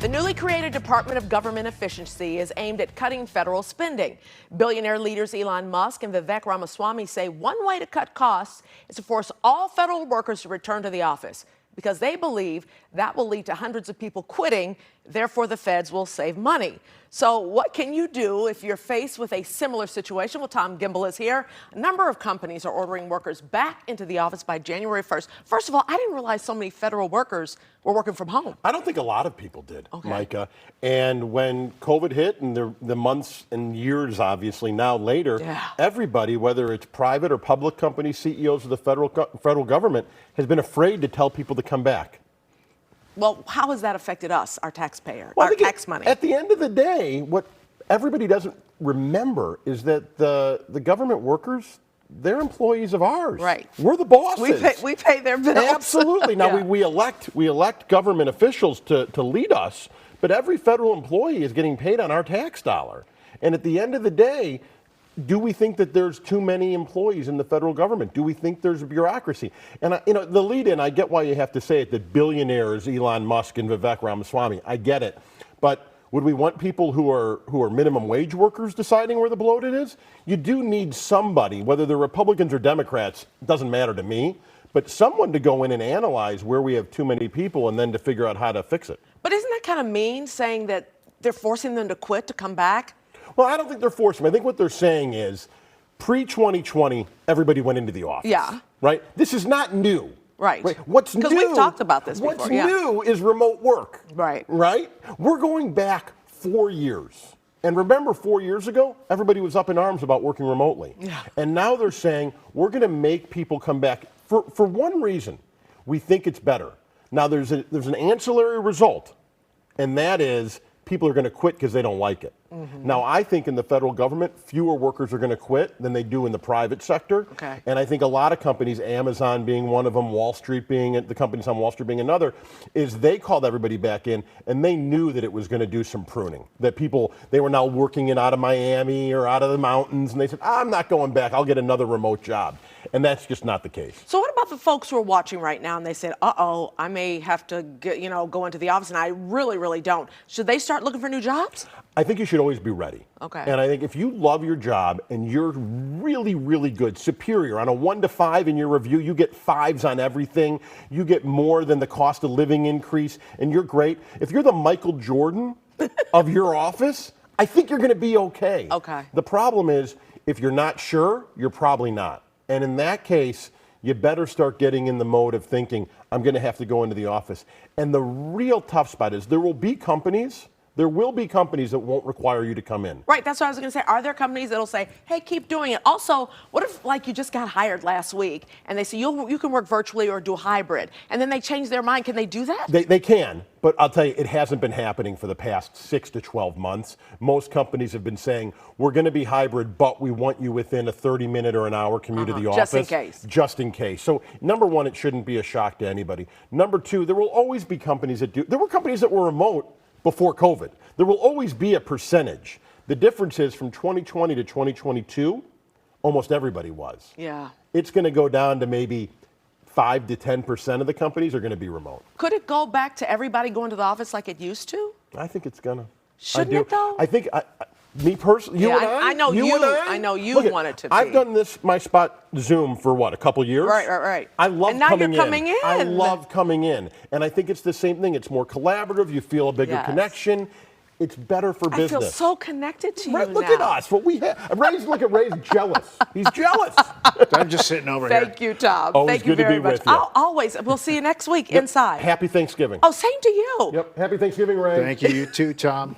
The newly created Department of Government Efficiency is aimed at cutting federal spending. Billionaire leaders Elon Musk and Vivek Ramaswamy say one way to cut costs is to force all federal workers to return to the office because they believe that will lead to hundreds of people quitting. Therefore, the feds will save money. So what can you do if you're faced with a similar situation? Well, Tom Gimbel is here. A number of companies are ordering workers back into the office by January 1st. First of all, I didn't realize so many federal workers were working from home. I don't think a lot of people did, Okay. Micah. And when COVID hit and the months and years, obviously, now later, everybody, whether it's private or public company CEOs of the federal government, has been afraid to tell people to come back. Well, how has that affected us, our taxpayer, Well, our tax money? At the end of the day, what everybody doesn't remember is that the government workers, they're employees of ours. Right. We're the bosses. We pay their bills. Absolutely. Now, Yeah. we elect government officials to lead us, but every federal employee is getting paid on our tax dollar. And at the end of the day, do we think that there's too many employees in the federal government? Do we think there's a bureaucracy? And the lead-in, I get why you have to say it, that billionaires, Elon Musk and Vivek Ramaswamy, I get it. But would we want people who are minimum wage workers deciding where the bloated is? You do need somebody, whether they're Republicans or Democrats, it doesn't matter to me, but someone to go in and analyze where we have too many people and then to figure out how to fix it. But isn't that kind of mean, saying that they're forcing them to quit to come back? Well, I don't think they're forcing them. I think what they're saying is, pre-2020, everybody went into the office. Yeah. Right? This is not new. Right. What's new? Because we've talked about this before. What's new is remote work. Right. Right? We're going back 4 years. And remember, 4 years ago, everybody was up in arms about working remotely. Yeah. And now they're saying, we're going to make people come back for one reason. We think it's better. Now, there's an ancillary result, and that is people are going to quit because they don't like it. Mm-hmm. Now, I think in the federal government, fewer workers are going to quit than they do in the private sector. Okay. And I think a lot of companies, Amazon being one of them, Wall Street being the companies on Wall Street being another, is they called everybody back in and they knew that it was going to do some pruning. That they were now working in out of Miami or out of the mountains, and they said, I'm not going back, I'll get another remote job. And that's just not the case. So what about the folks who are watching right now and they said, uh-oh, I may have to go into the office and I really, really don't. Should they start looking for new jobs? I think you should always be ready. Okay. And I think if you love your job and you're really, really good, superior, on a 1 to 5 in your review, you get 5s on everything, you get more than the cost of living increase, and you're great. If you're the Michael Jordan of your office, I think you're going to be okay. Okay. The problem is, if you're not sure, you're probably not. And in that case, you better start getting in the mode of thinking, I'm going to have to go into the office. And the real tough spot is there will be companies that won't require you to come in. Right, that's what I was going to say. Are there companies that'll say, hey, keep doing it? Also, what if, like, you just got hired last week and they say you can work virtually or do hybrid, and then they change their mind? Can they do that? They can, but I'll tell you, it hasn't been happening for the past 6 to 12 months. Most companies have been saying, we're going to be hybrid, but we want you within a 30-minute or an hour commute to the office. Just in case. Just in case. So, number one, it shouldn't be a shock to anybody. Number two, there will always be companies that do. There were companies that were remote before COVID. There will always be a percentage. The difference is from 2020 to 2022, almost everybody was. Yeah. It's going to go down to maybe 5 to 10% of the companies are going to be remote. Could it go back to everybody going to the office like it used to? I think it's going to. Shouldn't it, though? I think, me personally, you and I? I know you Look, want it to be. I've done my spot Zoom for what, a couple years? Right. I love and now coming you're coming in. I love coming in. And I think it's the same thing. It's more collaborative. You feel a bigger connection. It's better for business. I feel so connected to you now. Look at us. What we have. Look at Ray's jealous. He's jealous. I'm just sitting over here. Thank you, Tom. Always Thank you good to very be much. with you. Always. We'll see you next week inside. Happy Thanksgiving. Oh, same to you. Yep. Happy Thanksgiving, Ray. Thank you. You too, Tom.